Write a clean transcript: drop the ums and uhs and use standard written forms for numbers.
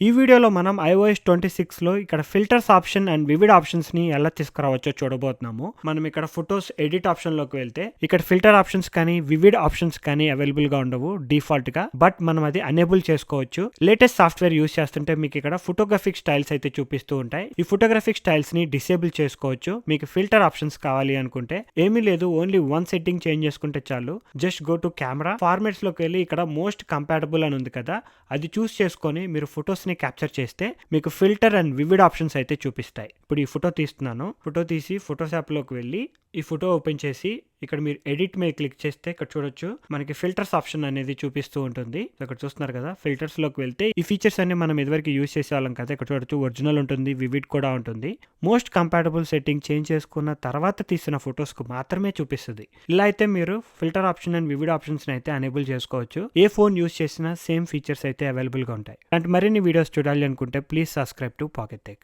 ఈ వీడియోలో మనం iOS 26లో ఇక్కడ filters option and vivid options ని ఎలా తీసుకురావచ్చో చూడబోతున్నాము. మనం ఇక్కడ ఫోటోస్ ఎడిట్ ఆప్షన్ లోకి వెళ్తే ఇక్కడ ఫిల్టర్ ఆప్షన్స్ కానీ వివిడ్ ఆప్షన్స్ కానీ అవైలబుల్ గా ఉండవు డిఫాల్ట్ గా. బట్ మనం అది ఎనేబుల్ చేసుకోవచ్చు. లేటెస్ట్ సాఫ్ట్వేర్ యూస్ చేస్తుంటే మీకు ఇక్కడ ఫోటోగ్రఫిక్ స్టైల్స్ అయితే చూపిస్తూ ఉంటాయి. ఈ ఫోటోగ్రఫిక్ స్టైల్స్ ని డిసేబుల్ చేసుకోవచ్చు. మీకు ఫిల్టర్ ఆప్షన్స్ కావాలి అనుకుంటే ఏమీ లేదు, ఓన్లీ వన్ సెట్టింగ్ చేంజ్ చేసుకుంటే చాలు. Just go to camera formats లోకి వెళ్ళి ఇక్కడ మోస్ట్ కంపాటబుల్ అని ఉంది కదా, అది చూస్ చేసుకొని మీరు ఫొటోస్ ని క్యాప్చర్ చేస్తే మీకు ఫిల్టర్ అండ్ వివిడ్ ఆప్షన్స్ అయితే చూపిస్తాయి. ఇప్పుడు ఈ ఫోటో తీస్తున్నాను. ఫోటో తీసి ఫొటోస్ యాప్ లోకి వెళ్ళి ఈ ఫోటో ఓపెన్ చేసి ఇక్కడ మీరు ఎడిట్ మీద క్లిక్ చేస్తే ఇక్కడ చూడొచ్చు మనకి ఫిల్టర్స్ ఆప్షన్ అనేది చూపిస్తూ ఉంటుంది. ఇక్కడ చూస్తున్నారు కదా, ఫిల్టర్స్ లోకి వెళ్తే ఈ ఫీచర్స్ అన్ని మనం ఇదివరకు యూస్ చేసే వాళ్ళం కదా. ఇక్కడ చూడొచ్చు ఒరిజినల్ ఉంటుంది, వివిడ్ కూడా ఉంటుంది. మోస్ట్ కంపాటబుల్ సెట్టింగ్ చేంజ్ చేసుకున్న తర్వాత తీసిన ఫొటోస్ కు మాత్రమే చూపిస్తుంది. ఇలా అయితే మీరు filter option and vivid options అయితే ఎనేబుల్ చేసుకోవచ్చు. ఏ ఫోన్ యూస్ చేసినా సేమ్ ఫీచర్స్ అయితే అవైలబుల్ గా ఉంటాయి. అండ్ మరిన్ని వీడియోస్ చూడాలి అనుకుంటే please subscribe to pocket tech.